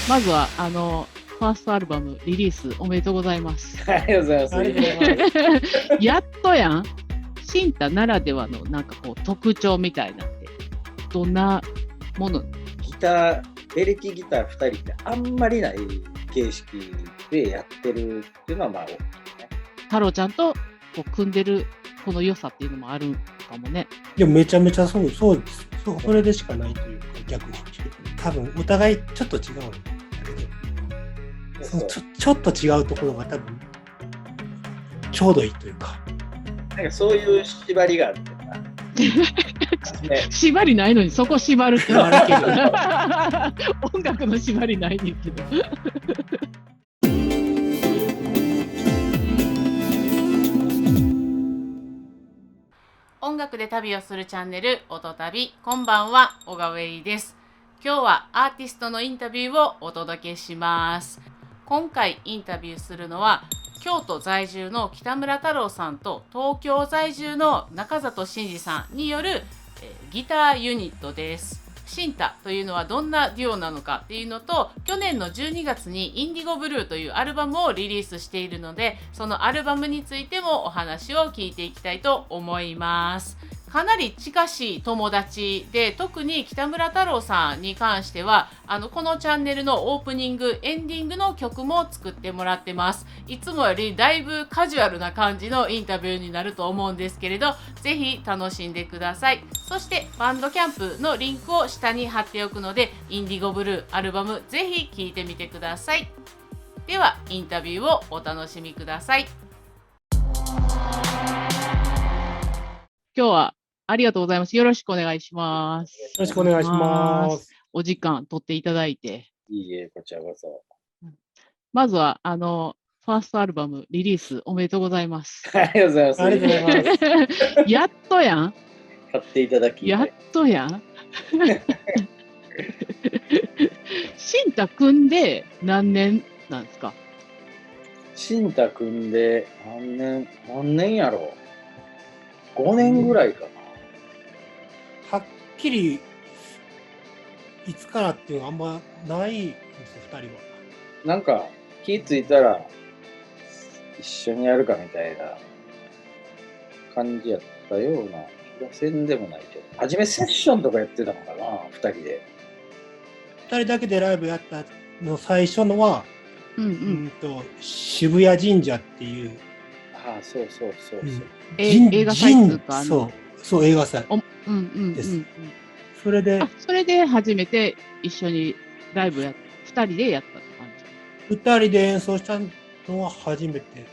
まずはファーストアルバムリリースおめでとうございます。ありがとうございます。ありがとうございます。やっとやん。シンタならではのなんかこう特徴みたいなんてどんなもの？エレキギター2人ってあんまりない形式でやってるっていうのはまあ大きいね。太郎ちゃんとこう組んでるこの良さっていうのもあるかもね。いや、めちゃめちゃそうです。それでしかないというか、逆に。多分、お互いちょっと違うんだけど、ちょっと違うところが多分、ちょうどいいというか。なんかそういう縛りがあってな。ね、縛りないのにそこ縛るって言われるけど音楽の縛りないねんけど音楽で旅をするチャンネル音旅、こんばんは、小川恵里です。今日はアーティストのインタビューをお届けします。今回インタビューするのは京都在住の北村太郎さんと東京在住の中里真二さんによるギターユニットです。シンタというのはどんなデュオなのかっていうのと、去年の12月にインディゴブルーというアルバムをリリースしているので、そのアルバムについてもお話を聞いていきたいと思います。かなり近しい友達で、特に北村太郎さんに関してはこのチャンネルのオープニングエンディングの曲も作ってもらってます。いつもよりだいぶカジュアルな感じのインタビューになると思うんですけれど、ぜひ楽しんでください。そしてバンドキャンプのリンクを下に貼っておくので、インディゴブルーアルバムぜひ聴いてみてください。ではインタビューをお楽しみください。今日はありがとうございます。よろしくお願いします。よろしくお願いします。お時間取っていただいて。いいえ、こちらこそ。まずはファーストアルバムリリースおめでとうございます。ありがとうございます。ありがとうございます。やっとやん。買っていただき。やっとやん。シンタ組んで何年なんですか？シンタ組んで何年やろう。5年ぐらいかな。はっきり、いつからっていうのはあんまないんですよ、2人は。なんか気ぃついたら一緒にやるかみたいな感じやったような気がせんでもないけど、初めセッションとかやってたのかな、2人で。2人だけでライブやったの最初のは、うん渋谷神社っていう。ああ、そうそうそうそう。映画祭とかそう映画祭です。それで初めて一緒にライブ2人でやったって感じ。2人で演奏したのは初めて、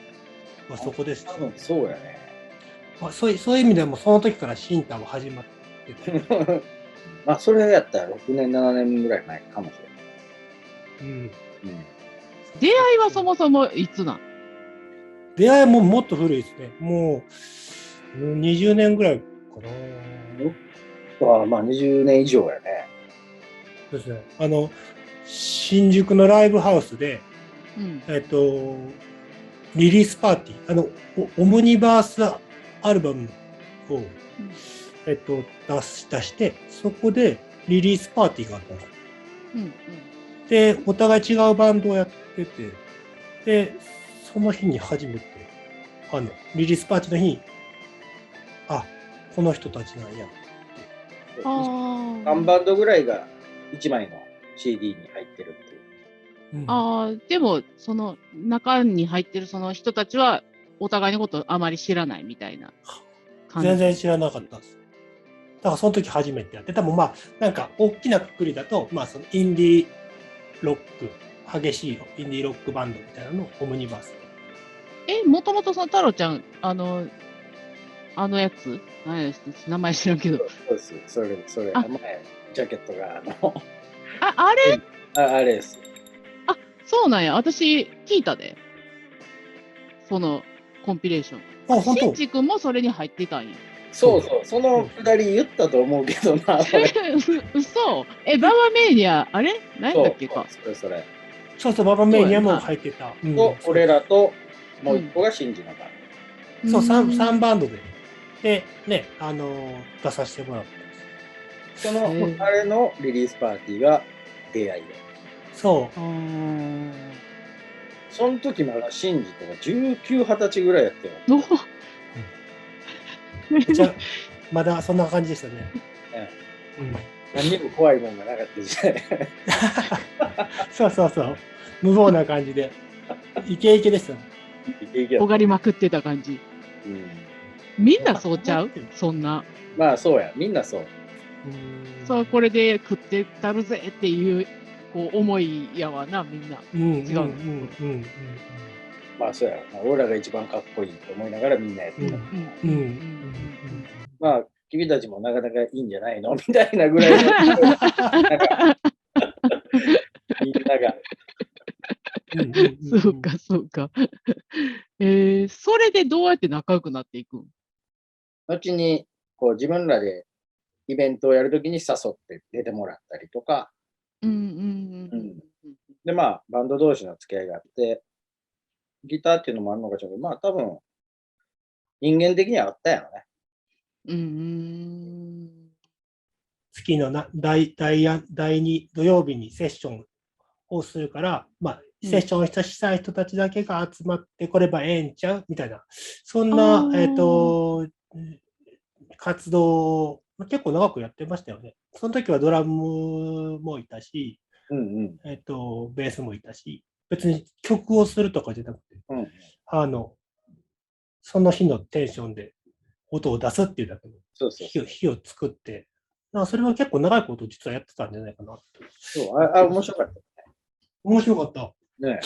そこです。多分そうやね。そういう意味でもその時からシンタは始まっててまあそれやったら6年7年ぐらい前かもしれない。出会いはそもそもいつなん？出会いももっと古いですね。もう20年ぐらいかな。まあ20年以上やね。そうですね。新宿のライブハウスで、リリースパーティー、オムニバースアルバムを、出して、そこでリリースパーティーがあったんです。で、お互い違うバンドをやってて、で、その日に初めて、リリースパーティーの日に、この人たちなんやって。3バンドぐらいが1枚の CD に入ってるっていう。でも、その中に入ってるその人たちは、お互いのことあまり知らないみたいな感じ。全然知らなかったです。だからその時初めてやって、多分なんか大きなくくりだと、そのインディーロック、激しいインディーロックバンドみたいなのをオムニバース。もともとその太郎ちゃん、やつ名前知らんけど。そうです。それ、前、ジャケットがあれあれです。そうなんや。私、聞いたで。そのコンピレーション。本当？しんちくんもそれに入ってたんや。そう、そのくだり言ったと思うけどな。嘘。ババメーニャ、あれ何だっけか。それ。そう、ババメーニャも入ってた。俺らと、もう一個がシンジのバンド。そう、3バンドで。で、ね、出させてもらったんです。その、あれのリリースパーティーが出会いで。そその時まだシンジとか19、20歳ぐらいやったよ。う。じゃまだそんな感じでしたね。何にも怖いもんがなかった時代。そうそうそう。無謀な感じで。イケイケでしたね。尖りまくってた感じ。みんなそうちゃうそんな。まあそうや、みんなそう。そう、これで食ってたるぜっていうこう思いやわな、みんな。違う。まあそうや、俺らが一番かっこいいと思いながらみんなやってた。まあ君たちもなかなかいいんじゃないのみたいなぐらいのみんなが。そうか、そうか。それでどうやって仲良くなっていくん？後にこう自分らでイベントをやるときに誘って出てもらったりとか、でまあバンド同士の付き合いがあって、ギターっていうのもあるのかちょっと、まあ多分人間的にはあったやろね。月の第2土曜日にセッションをするから、まあ、セッションしたい人たちだけが集まってこればええんちゃうみたいな、そんな、活動を結構長くやってましたよね。その時はドラムもいたし、ベースもいたし、別に曲をするとかじゃなくて、その日のテンションで音を出すっていうだけの日を作って、それは結構長いこと実はやってたんじゃないかな。そう、面白かった。面白かった。ね。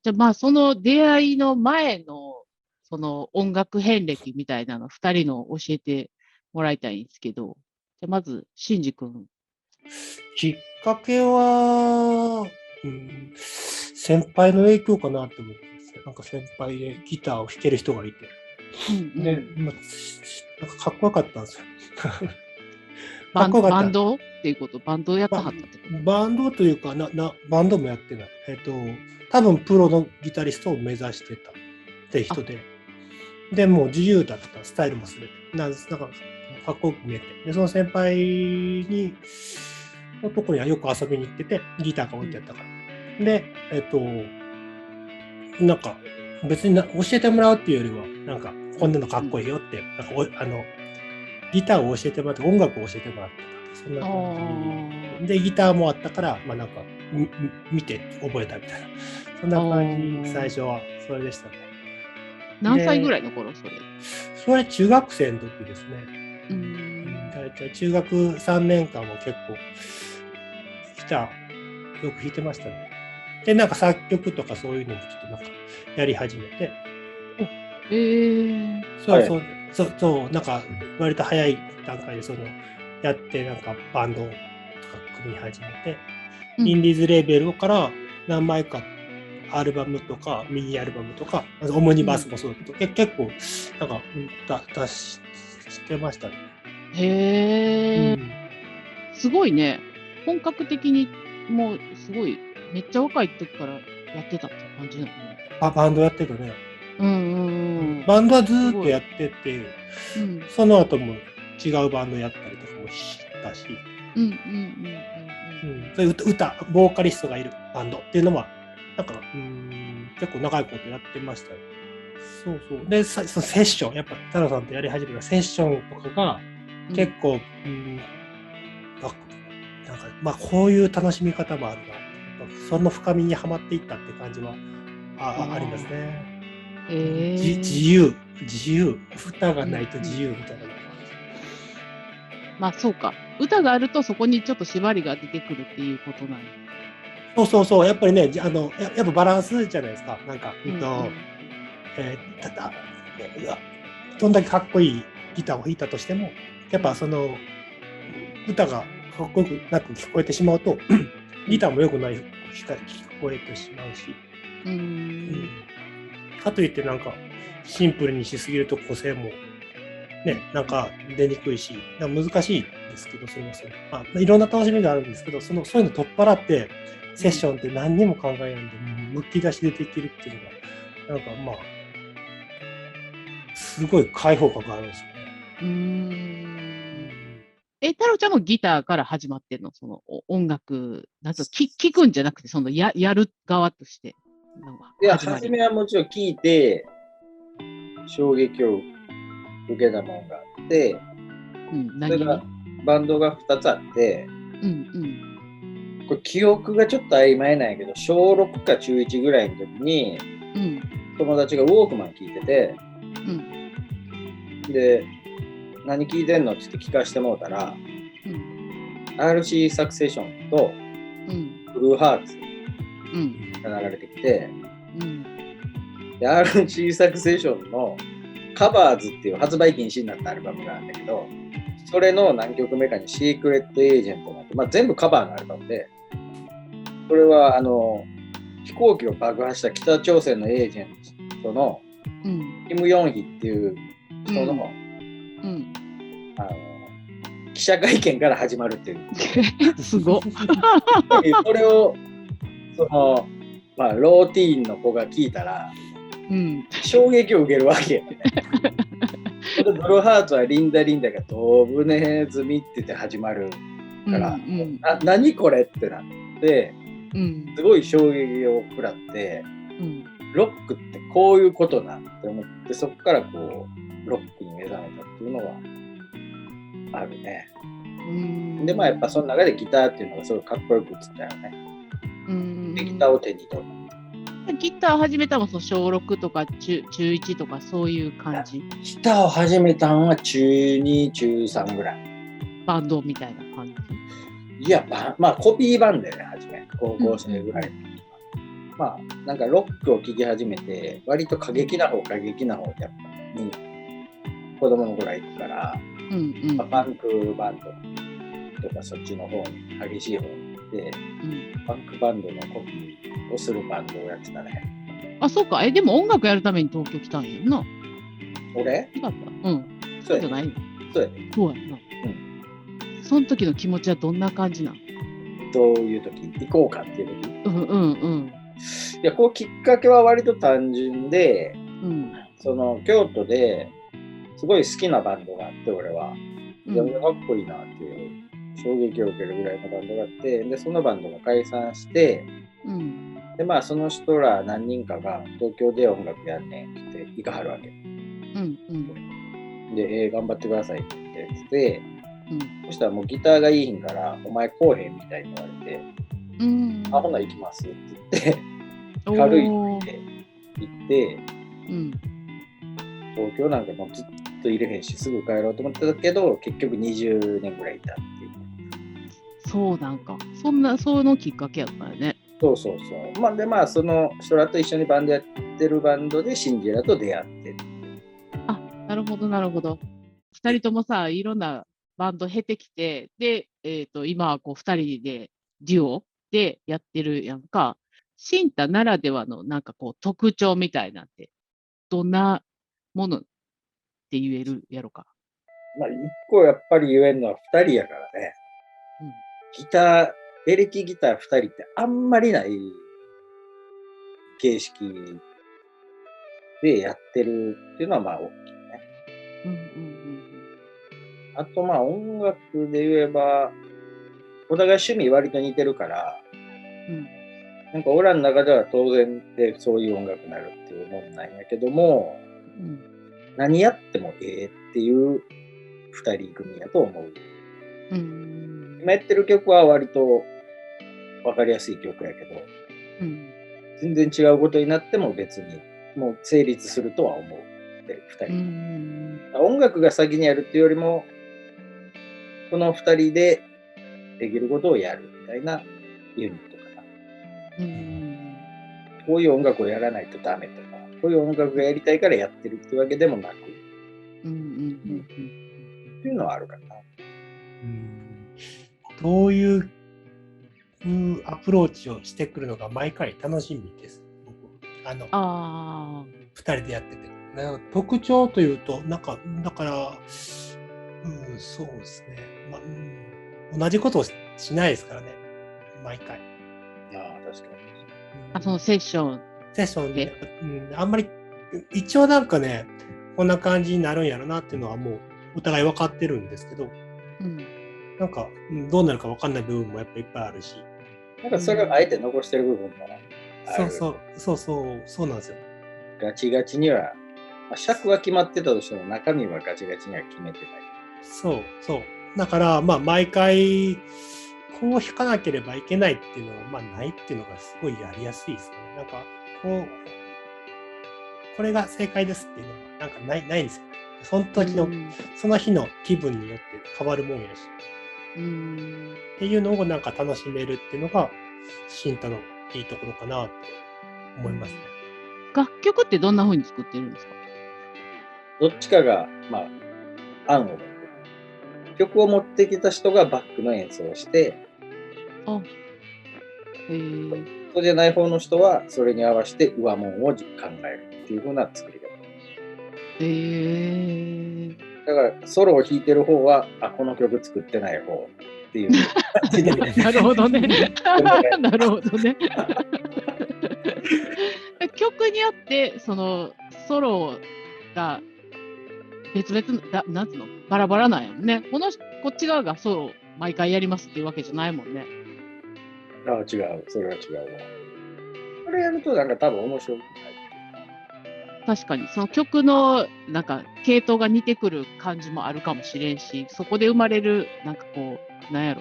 じゃあまあその出会いの前のその音楽遍歴みたいなの2人の教えてもらいたいんですけど、じゃあまずシンジ君。きっかけは、先輩の影響かなって思ってますね。なんか先輩でギターを弾ける人がいて、で、なんかかっこよかったんですよ。バンドっていうこと、バンドやってはったってこと？バンドというかバンドもやってない。多分プロのギタリストを目指してたって人で、でもう自由だった、スタイルもすべて。なんかかっこよく見えて。で、その先輩のところにはよく遊びに行ってて、ギターが置いてあったから。で、なんか別に教えてもらうっていうよりは、なんかこんなのかっこいいよって、なんかギターを教えてもらって、音楽を教えてもらってた。そんな感じで、ギターもあったから、まあなんか見て覚えたみたいな。そんな感じ、最初はそれでしたね。何歳ぐらいの頃それ？それ中学生の時ですね。大体中学3年間も結構ギターよく弾いてましたね。で、なんか作曲とかそういうのもちょっとなんかやり始めて。そう、なんか割と早い段階でそのやってなんかバンドとか組み始めて、インディーズレーベルから何枚かアルバムとかミニアルバムとかオムニバスもそうだけど、結構なんか出してましたね。へえ、すごいね。本格的にもうすごいめっちゃ若い時からやってたって感じなのね。バンドやってたね。バンドはずっとやってて、その後も違うバンドやったりとかもしたし、歌ボーカリストがいるバンドっていうのはなんか結構長いことやってましたよ。そうそう。で、そのセッション、やっぱ太郎さんとやり始めたセッションとかが結構、なんかまあこういう楽しみ方もあるな。その深みにはまっていったって感じはありますね。自由、歌がないと自由みたいな。まあそうか。歌があるとそこにちょっと縛りが出てくるっていうことなんそう、やっぱりね、やっぱバランスじゃないですか。なんか、どんだけかっこいいギターを弾いたとしても、やっぱその歌がかっこよくなく聞こえてしまうと、ギターも良くない聞こえてしまうし。かといってなんかシンプルにしすぎると個性もね、なんか出にくいし、難しいですけど、それもそう。まあ、いろんな楽しみがあるんですけど、そういうの取っ払って、セッションって何にも考えないんで、むき出しでできるっていうのが、なんかまあ、すごい開放感があるんですよね。太郎ちゃんもギターから始まってんの？その音楽、なんと聞くんじゃなくて、そのやる側としてのいや、始まり。初めはもちろん聞いて、衝撃を受けたものがあって、うん、それが何に？バンドが2つあって、うんこれ記憶がちょっと曖昧なんやけど、小6か中1ぐらいの時に、うん。友達がウォークマン聞いてて、うん。で、何聞いてんのって言って聞かせてもらったら、うん。RC サクセションとうん。ブルーハーツうん。が流れてきて、うん。で RC サクセションのカバーズっていう発売禁止になったアルバムがあるんだけど、それの何曲目かにシークレットエージェントなんて、全部カバーのアルバムで、これは飛行機を爆破した北朝鮮のエージェントのキム・ヨンヒっていう人の、記者会見から始まるっていう。すごっ。これをローティーンの子が聞いたら、衝撃を受けるわけよね。ブルーハーツはリンダリンダがドブネズミって言って始まるから、何これってなって、すごい衝撃を食らって、ロックってこういうことなんって思って、そこからこうロックに目覚めたっていうのはあるね。でやっぱその中でギターっていうのがすごいかっこよく映ったよね。でギターを手に取る。ギター始めたのも小6とか中1とかそういう感じ？ギターを始めたのは中2、中3ぐらい。バンドみたいな感じ？いや、コピーバンドよね、初め。高校生ぐらい。なんかロックを聴き始めて、割と過激な方に子供の頃は行くから、パンクバンドとかそっちの方に、激しい方に行って、パンクバンドのコピーをするバンドをやってたね。あ、そうか。でも音楽やるために東京来たんやんな。俺？違った。そうじゃないの？そうやね。そうやんな。その時の気持ちはどんな感じなの？どういう時？行こうかっていう時？いや、きっかけは割と単純で、京都ですごい好きなバンドがあって、俺は。めちゃめちゃかっこいいなっていう衝撃を受けるぐらいのバンドがあって、で、そのバンドが解散して、で、その人ら何人かが東京で音楽やんねんって行かはるわけ。で、頑張ってくださいって言って、そしたらもうギターがいいんから、お前来おへんみたいに言われて、ほな行きますって言って、軽いので行って、東京なんかもうずっと入れへんし、すぐ帰ろうと思ってたけど、結局20年ぐらいいたっていう。そうなんか。そのきっかけやったよね。そう。その人らと一緒にバンドやってるバンドでシンジェラと出会ってる。あ、なるほど、なるほど。2人ともさ、いろんなバンド経てきて、で、今は2人でデュオでやってるやんか。シンタならではの特徴みたいなんて、どんなものって言えるやろか。一個やっぱり言えるのは2人やからね。エレキギター2人ってあんまりない形式でやってるっていうのは大きいね。あと音楽で言えば、お互い趣味割と似てるから、なんか俺らの中では当然でそういう音楽になるっていうもんなんやけども、何やってもっていう2人組やと思う。今やってる曲は割と分かりやすい曲やけど、全然違うことになっても別にもう成立するとは思うで2人。音楽が先にやるっていうよりも、この2人でできることをやるみたいなユニットかな。こういう音楽をやらないとダメとか、こういう音楽がやりたいからやってるってわけでもなく、っていうのはあるかな。どういうアプローチをしてくるのが毎回楽しみです。2人でやってて。特徴というと、だから、そうですね。同じことをしないですからね、毎回。確かに。そのセッションで、あんまり、一応なんかね、こんな感じになるんやろなっていうのはもうお互い分かってるんですけど、なんかどうなるか分かんない部分もやっぱいっぱいあるし。なんかそれをあえて残してる部分もある。そうなんですよ。ガチガチには、まあ、尺は決まってたとしても中身はガチガチには決めてない。そう。だからまあ毎回こう弾かなければいけないっていうのはまあないっていうのがすごいやりやすいですね。なんかこれが正解ですっていうのはなんかないんですよ。その時の、その日の気分によって変わるもんやし。っていうのをなんか楽しめるっていうのが新太のいいところかなって思いますね。楽曲ってどんな風に作ってるんですか？どっちかが、まあ、案を持って曲を持ってきた人がバックの演奏をして、そうじゃない方の人はそれに合わせて上門を考えるっていう風な作り方。だからソロを弾いてる方はこの曲作ってない方っていうなるほどね。なるほどね。曲によってそのソロが別々なんつうのバラバラなんやもんね。こっち側がソロ毎回やりますっていうわけじゃないもんね。違う、それは違うわ。これやるとなんか多分面白くない。確かにその曲のなんか系統が似てくる感じもあるかもしれんし、そこで生まれるなんかこうなんやろ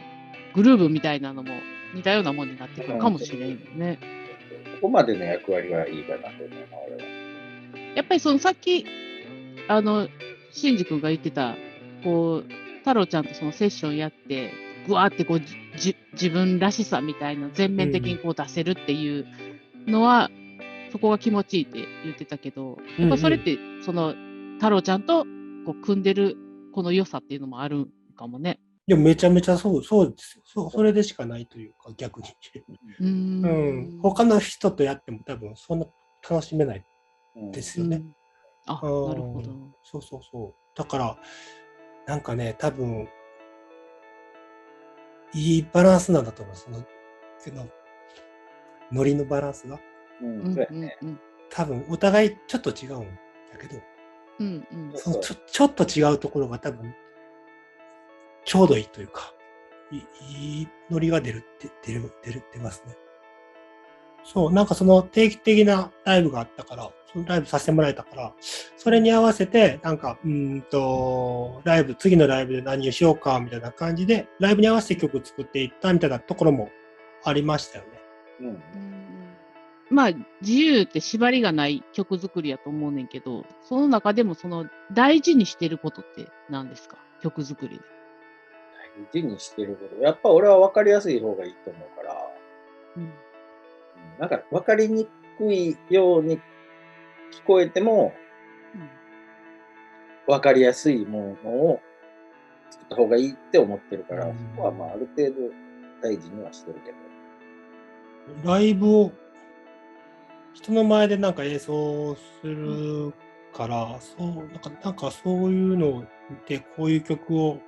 グルーヴみたいなのも似たようなものになってくるかもしれんよね。ここまでの役割はいいかなと思うな、俺は。やっぱりそのさっきシンジ君が言ってたこう太郎ちゃんとそのセッションやってぐわーってこう自分らしさみたいな全面的にこう出せるっていうのは、そこが気持ちいいって言ってたけど、やっぱそれってその太郎ちゃんとこう組んでるこの良さっていうのもあるかもね。いやめちゃめちゃそうですよ。それでしかないというか逆に。他の人とやっても多分そんな楽しめないですよね。なるほど。そう。だからなんかね多分いいバランスなんだと思う。そのノリのバランスが。多分お互いちょっと違うんだけど、そのちょっと違うところが多分ちょうどいいというか、いいノリが出ますね。そう、なんかその定期的なライブがあったから、そのライブさせてもらえたから、それに合わせて、なんか、次のライブで何をしようか、みたいな感じで、ライブに合わせて曲作っていったみたいなところもありましたよね。まあ、自由って縛りがない曲作りやと思うねんけど、その中でもその大事にしてることって何ですか？曲作りで。大事にしてること。やっぱ俺は分かりやすい方がいいと思うから、なんか分かりにくいように聞こえても、分かりやすいものを作った方がいいって思ってるから、そこはまあある程度大事にはしてるけど。ライブを人の前でなんか演奏するから、なんかそういうのを見て、こういう曲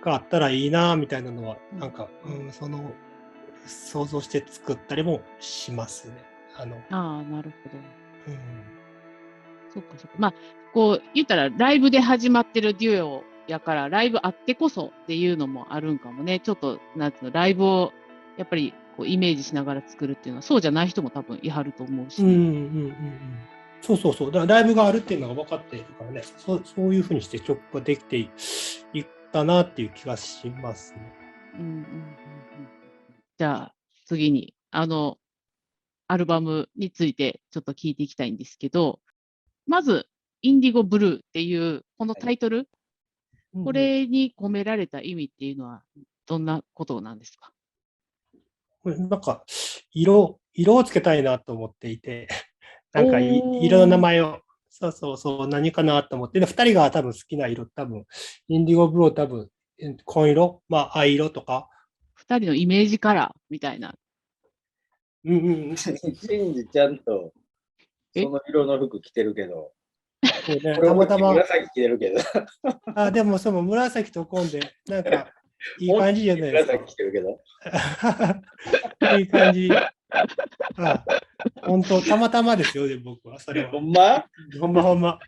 があったらいいなみたいなのは、なんか、その想像して作ったりもしますね。なるほど。そっか。まあ、こう言ったらライブで始まってるデュオやから、ライブあってこそっていうのもあるんかもね。ちょっとなんていうの、ライブをやっぱりこうイメージしながら作るっていうのは、そうじゃない人も多分いはると思うし。そう。だからライブがあるっていうのが分かっているからね。そういうふうにして曲ができていったなっていう気がしますね。じゃあ次にアルバムについてちょっと聞いていきたいんですけど、まずインディゴブルーっていうこのタイトル、これに込められた意味っていうのはどんなことなんですか？これなんか色をつけたいなと思っていて、なんか色の名前をそう何かなと思って、2人が多分好きな色、多分インディゴブルー多分紺色、まあ藍色とか。2人のイメージカラーみたいな。シンジちゃんとその色の服着てるけど、たまたま紫着てるけど。でもその紫と紺でなんかいい感じじゃないですか。紫着てるけど。いい感じ。本当、たまたまですよね、僕は。それは。ほんまほんまほんま。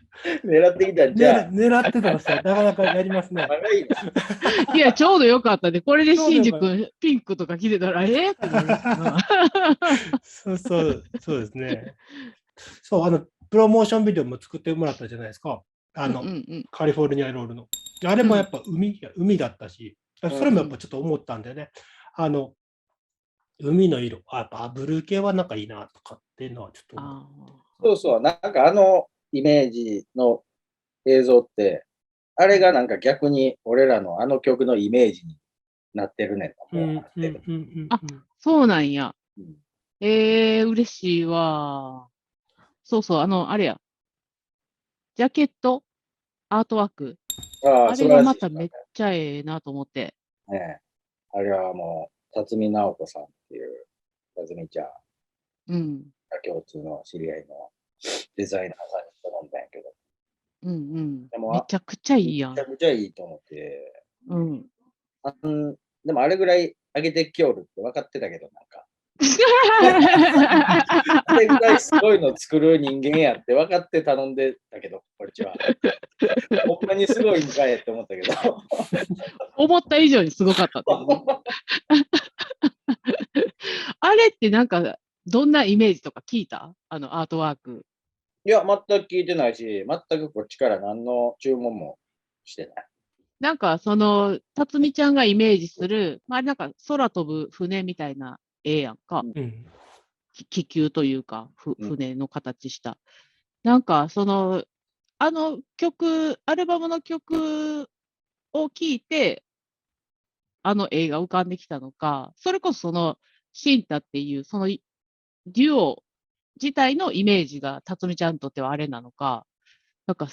狙ってきたんじゃ狙ってたんですよ。なかなかやりますね。長いな。いや、ちょうどよかったね。これでシンジちょうど君、ピンクとか着てたら、ってなるな。そうですね。そう、プロモーションビデオも作ってもらったじゃないですか。うんうんカリフォルニアロールの。あれもやっぱ海だったし、それもやっぱちょっと思ったんだよね。海の色、やっぱブルー系はなんかいいなとかっていうのはちょっと思う。そうそう、なんかイメージの映像って、あれがなんか逆に俺らの曲のイメージになってるねんな。そうなんや。うん嬉しいわ。そうそう、あれや。ジャケット、アートワーク。あれがまためっちゃええなと思って。ね、あれはもう、辰巳直子さんっていう、辰巳ちゃん、うん、共通の知り合いのデザイナーさんに頼んだんやけど。うんうん。めちゃくちゃいいやん。めちゃくちゃいいと思って。うん。でもあれぐらい上げてきおるって分かってたけど、なんか。あれぐらいすごいの作る人間やって分かって頼んでたけど、こっちは。ほんまにすごいんかいって思ったけど。思った以上にすごかったってことあれってなんか、どんなイメージとか聞いた？アートワーク。いや、全く聞いてないし、全くこっちから何の注文もしてない。なんか、辰巳ちゃんがイメージする、まあ、なんか、空飛ぶ船みたいな絵やんか。気球というか、船の形した。なんか、アルバムの曲を聴いて、映画浮かんできたのか、それこそシンタっていう、デュオ自体のイメージが、辰巳ちゃんにとってはあれなのか、なんか、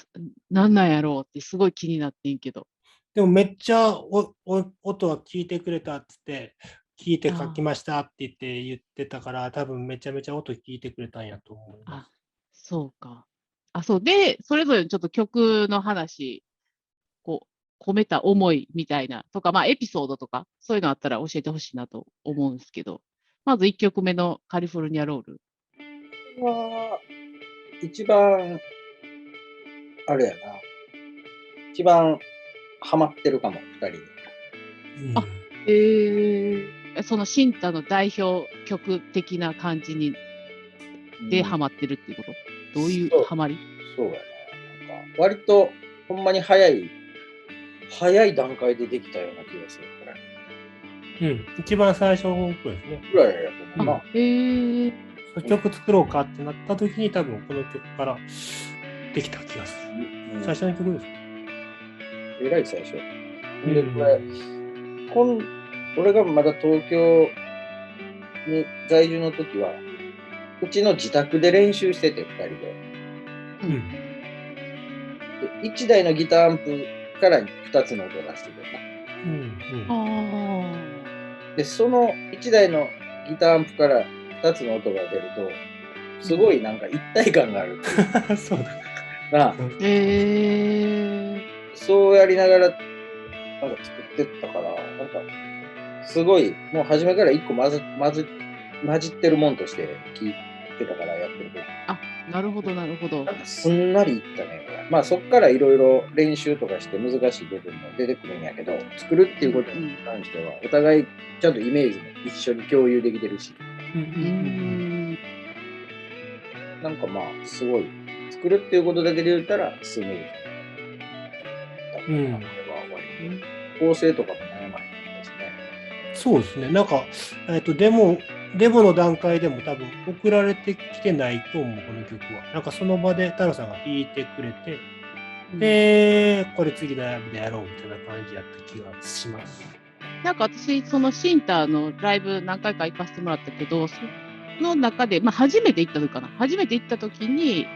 なんなんやろうってすごい気になってんけど。でもめっちゃ音は聞いてくれたって言って、聞いて書きましたって言ってたから、多分めちゃめちゃ音聞いてくれたんやと思います。そうか。そうで、それぞれちょっと曲の話、込めた思いみたいなとか、まあエピソードとか、そういうのあったら教えてほしいなと思うんですけど、まず1曲目のカリフォルニアロール。一番、あれやな。一番ハマってるかも、2人に。そのシンタの代表曲的な感じでハマってるっていうこと？どういうハマり？そうやね。なんか割とほんまに早い段階でできたような気がする、これ。一番最初の曲ですね。ぐらいやと思うな。曲作ろうかってなった時に多分この曲からできた気がする。最初の曲です。えらい最初。で、これ、俺がまだ東京に在住の時は、うちの自宅で練習してて、2人で。1台のギターアンプから2つの音を出してくれた。で、その1台のギターアンプから2つの音が出ると、すごいなんか一体感がある。そうだ。そうやりながら、なんか作ってったから、なんか、すごい、もう初めから一個混じってるもんとして聞いてたからやってること。なるほど、なるほど。なんかすんなりいったね。まあそっからいろいろ練習とかして難しい部分も出てくるんやけど、作るっていうことに関しては、お互いちゃんとイメージも一緒に共有できてるし。なんかまあ、すごい、作るっていうことだけで言ったら、スムーズ。構成とかも悩まないですね。そうですね。なんか、デモの段階でも多分送られてきてないと思う、この曲は。なんかその場で太郎さんが弾いてくれて、で、これ次のライブでやろうみたいな感じやった気がします。なんか私、そのシンタのライブ何回か行かせてもらったけど、その中で、まあ初めて行った時かな。初めて行った時に、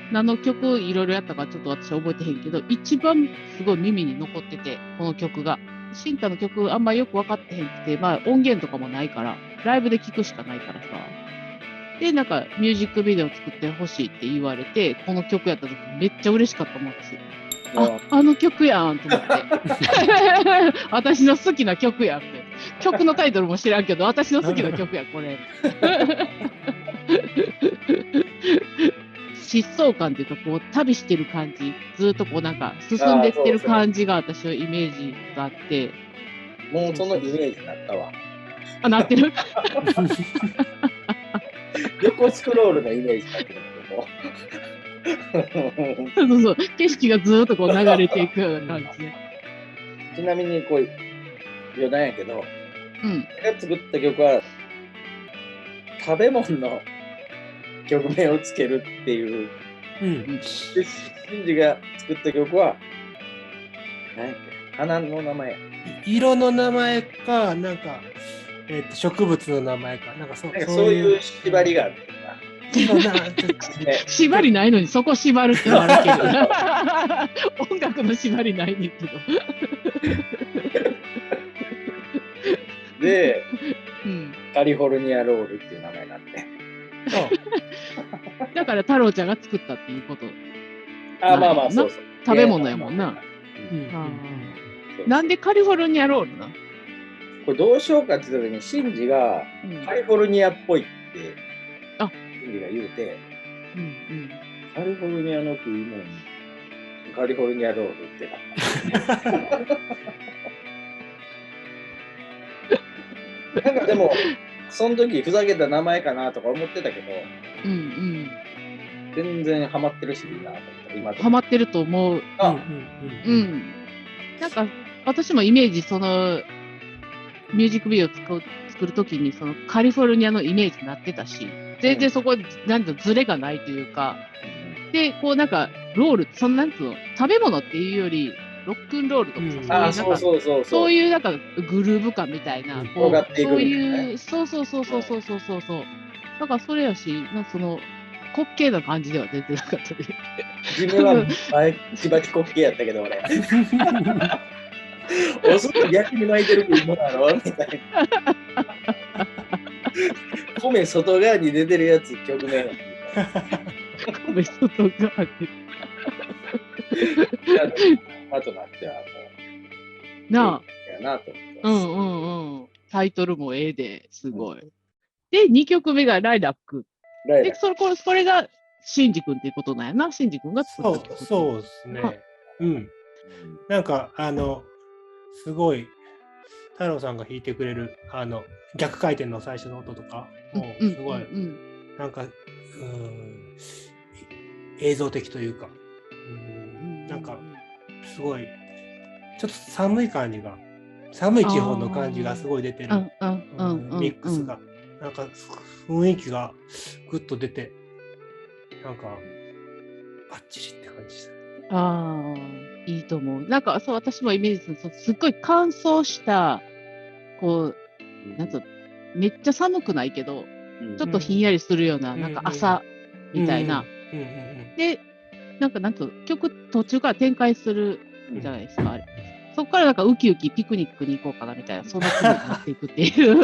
何の曲いろいろやったかちょっと私覚えてへんけど、一番すごい耳に残ってて、この曲が。シンタの曲あんまよく分かってへんくて、まあ音源とかもないから、ライブで聴くしかないからさ。で、なんかミュージックビデオ作ってほしいって言われて、この曲やった時めっちゃ嬉しかったもんですよ。あの曲やんと思って。私の好きな曲やんって。曲のタイトルも知らんけど、私の好きな曲や、これ。疾走感っていうか、こう、旅してる感じ、ずっとこう、なんか、進んでってる感じが私はイメージがあって。もうそのイメージになったわ。あ、なってる横スクロールのイメージになってるけど。そうそう、景色がずっとこう流れていくような感じね。ちなみにこう余談やけど、うん。が作った曲は食べ物の曲名をつけるっていう。うん。でシンジが作った曲は何やっけ、花の名前。色の名前か、なんか、植物の名前か、なんかそういう縛りがあるんだ。縛りないのにそこ縛るってなるけど音楽の縛りないねんけどで、カリフォルニアロールっていう名前になって。だから太郎ちゃんが作ったっていうこと。まあまあそうそう。食べ物やもんな。なんでカリフォルニアロールな？これどうしようかって言った時にシンジがカリフォルニアっぽいってシンジが言うて、カリフォルニアの食い物にカリフォルニアロールってなんかでもその時ふざけた名前かなとか思ってたけど、全然ハマってるしいいなと思って今ハマってると思う。なんか私もイメージそのミュージックビデオ作るときにそのカリフォルニアのイメージになってたし、全然そこなんとズレがないというか、でこうなんかロールそんなんつうの食べ物っていうよりロックンロールとかそういうなんかグルーヴ感みたいな、そういうそうだからそれやし、なんかその滑稽な感じでは全然なかったで。自分はバチバチ滑稽やったけど俺。おそらく逆に巻いてる食い物だろみたいな。米外側に出てるやつ曲名や米外側に。あとなってはもう。なあ。やなと思って。タイトルもええですごい。で、2曲目がライラック。で、これがシンジ君っていうことなんやな。シンジ君が作った曲。そうですね。なんかすごい太郎さんが弾いてくれる逆回転の最初の音とかもすごいなんか映像的というか、なんかすごいちょっと寒い地方の感じがすごい出てるミックスがなんか雰囲気がグッと出てなんかバッチリって感じです。いいと思う。なんかそう私もイメージするとすっごい乾燥したこうなんつうめっちゃ寒くないけど、ちょっとひんやりするような、なんか朝みたいな。でなんか曲途中から展開するじゃないですか、あれ。そこからなんかウキウキピクニックに行こうかなみたいなそんな気分になっていくっていう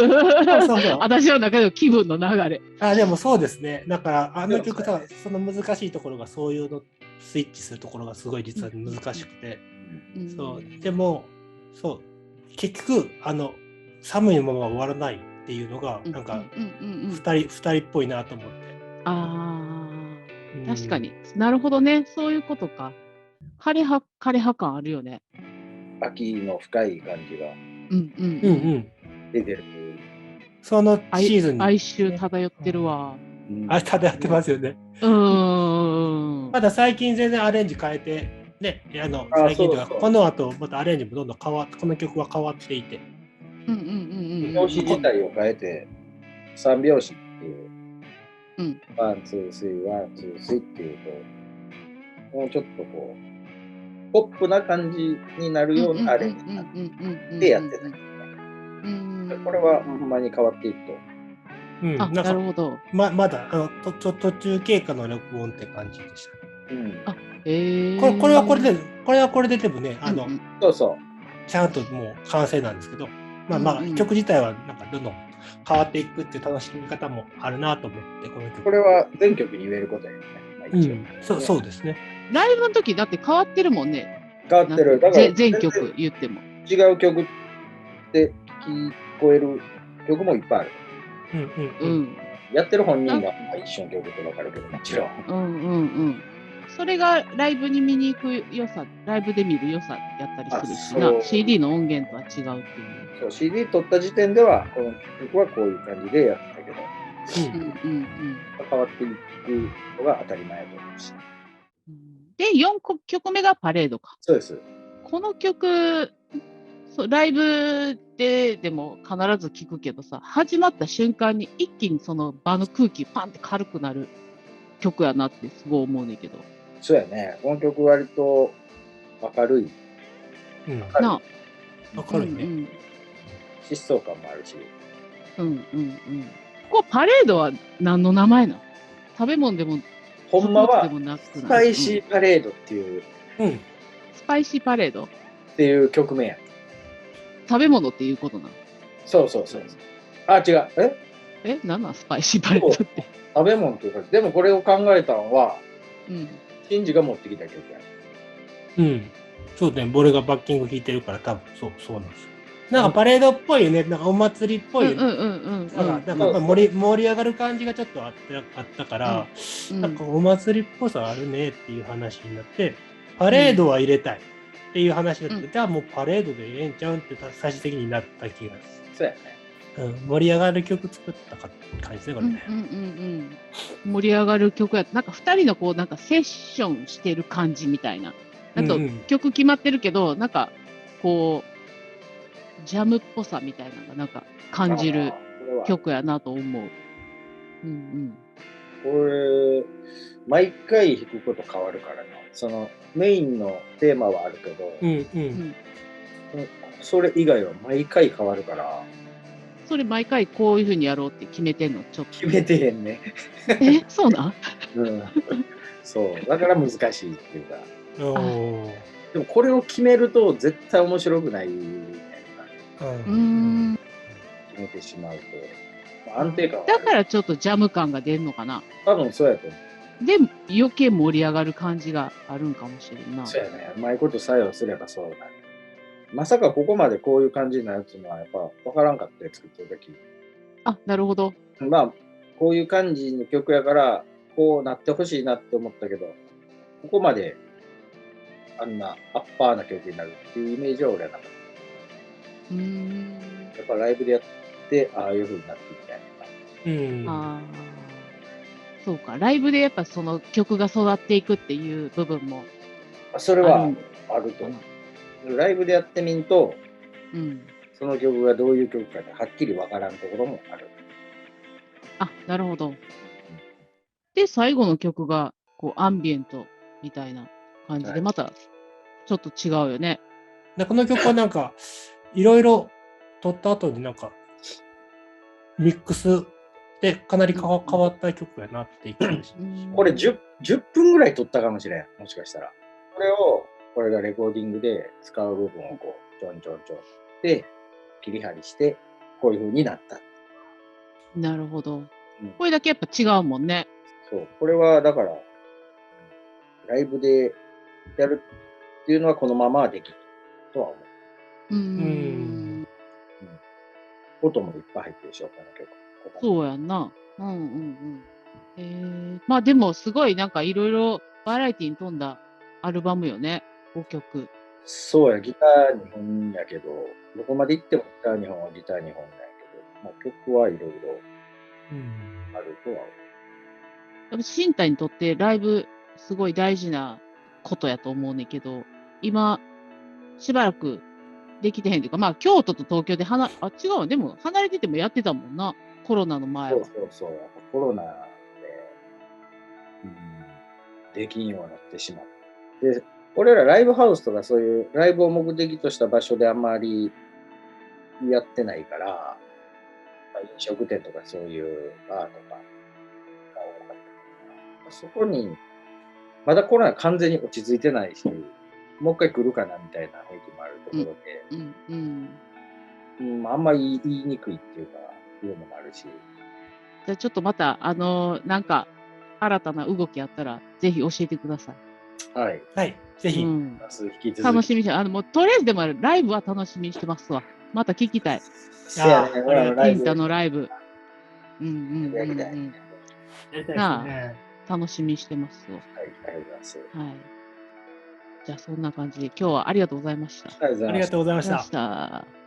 私の中での気分の流れ。でもそうですね。だから曲とその難しいところがそういうのスイッチするところがすごい実は難しくて、でも結局寒いまま終わらないっていうのがなんか二人っぽいなと思って。確かになるほどね、そういうことか。枯葉感あるよね。秋の深い感じが出てる。そのシーズンに哀愁漂ってるわ。漂ってますよね。まだ最近全然アレンジ変えてね、最近というかこの後またアレンジもどんどんこの曲は変わっていて、拍子自体を変えて3拍子っていう、ワンツースリーワンツースリーっていうともうちょっとこうポップな感じになるようなアレンジでやってたんですね。これはほんまに変わっていくと。なるほど。まだ途中経過の録音って感じでした。これはこれででもねちゃんともう完成なんですけど、曲自体はなんかどんどん変わっていくっていう楽しみ方もあるなと思ってこれは全曲に言えることやよね。そうですね。ライブの時だって変わってるもんね。変わってる。だから全曲言っても違う曲って聞こえる曲もいっぱいある。やってる本人が一緒の曲ってわかるけど、もちろん。それがライブに見に行く良さ、ライブで見る良さやったりするしな、CD の音源とは違うっていう。そう、CD 取った時点では、この曲はこういう感じでやってたけど、変わっていくのが当たり前だと思うし。で、4曲目がパレードか。そうです。この曲、ライブでも必ず聴くけどさ、始まった瞬間に一気にその場の空気パンって軽くなる曲やなってすごい思うねんけど。そうやね。この曲割と明るい。明るいね。疾走感もあるし。ここパレードは何の名前なの？食べ物でもほんまはスパイシーパレードっていう、スパイシーパレードっていう曲名や。食べ物っていうことなの？そう。あ、違う。何なんスパイシーパレードって。食べ物っていうか、でもこれを考えたのは、シンジが持ってきた曲や。そうね、俺がバッキング弾いてるから多分そうなんですよ。なんかパレードっぽいよね、なんかお祭りっぽいよね。なんか盛り上がる感じがちょっとあったから、なんかお祭りっぽさあるねっていう話になって、パレードは入れたいっていう話になって、じゃあもうパレードでええんちゃうんって最終的になった気がする。そうやね。盛り上がる曲作ったかって感じでこれね。盛り上がる曲や、なんか2人のこうなんかセッションしてる感じみたいな。なんか曲決まってるけど、なんかこうジャムっぽさみたいなのがなんか感じる曲やなと思う。これ毎回弾くこと変わるからね。そのメインのテーマはあるけど、それ以外は毎回変わるから。それ毎回こういうふうにやろうって決めてんの？ちょっと決めてへんね。そうなん？そうだから難しいっていうか。でもこれを決めると絶対面白くないみたいな。決めてしまうと安定感はだからちょっとジャム感が出るのかな。多分そうやと思う。で余計盛り上がる感じがあるんかもしれんな。そうやね。うまいこと作用すればそうなる。まさかここまでこういう感じになるっていうのはやっぱ分からんかって作ってる時。なるほど。まあこういう感じの曲やからこうなってほしいなって思ったけど、ここまであんなアッパーな曲になるっていうイメージは俺はなかった。やっぱライブでやってああいう風になっていきたいな。そうか、ライブでやっぱその曲が育っていくっていう部分もそれはあると思う。ライブでやってみんと、その曲がどういう曲かはっきりわからんところもある。なるほど。で、最後の曲がこうアンビエントみたいな感じで、またちょっと違うよね。この曲はなんかいろいろ撮った後になんかミックスでかなり変わった曲やなっていう感じ。これ10分ぐらい撮ったかもしれん。もしかしたら。これがレコーディングで使う部分をこうちょんで切り張りしてこういう風になった。なるほど。これだけやっぱ違うもんね。そう。これはだからライブでやるっていうのはこのままはできるとは思う。音もいっぱい入ってるでしょ、この曲。そうやんな。まあでもすごいなんかいろいろバラエティに富んだアルバムよね、5曲。そうや、ギター2本やけど、どこまで行ってもギター2本はギター2本なんやけど、曲はいろいろあるとは思う。やっぱ新太にとってライブすごい大事なことやと思うねんけど、今しばらくできてへんというか、まあ京都と東京で違うわ、でも離れててもやってたもんな、コロナの前は。そう。コロナで、できんようになってしまって。で、俺らライブハウスとかそういうライブを目的とした場所であんまりやってないから、飲食店とかそういうバーとかが多かったから、そこに、まだコロナ完全に落ち着いてないし、もう一回来るかなみたいな雰囲気もあるところで、あんまり言いにくいっていうか、いうのもあるし。じゃあちょっとまた、なんか、新たな動きあったら、ぜひ教えてください。はい。ぜひ。楽しみにして、もうとりあえずでもライブは楽しみにしてますわ。また聞きたい。そうやね、インタのライブ。やりたい。やりたいですね。楽しみにしてますよ。はい、ありがとうございます。はい。じゃあそんな感じで今日はありがとうございました。ありがとうございました。ありがとうございまありがとうごした。ざいました。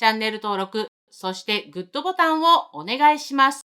チャンネル登録、そしてグッドボタンをお願いします。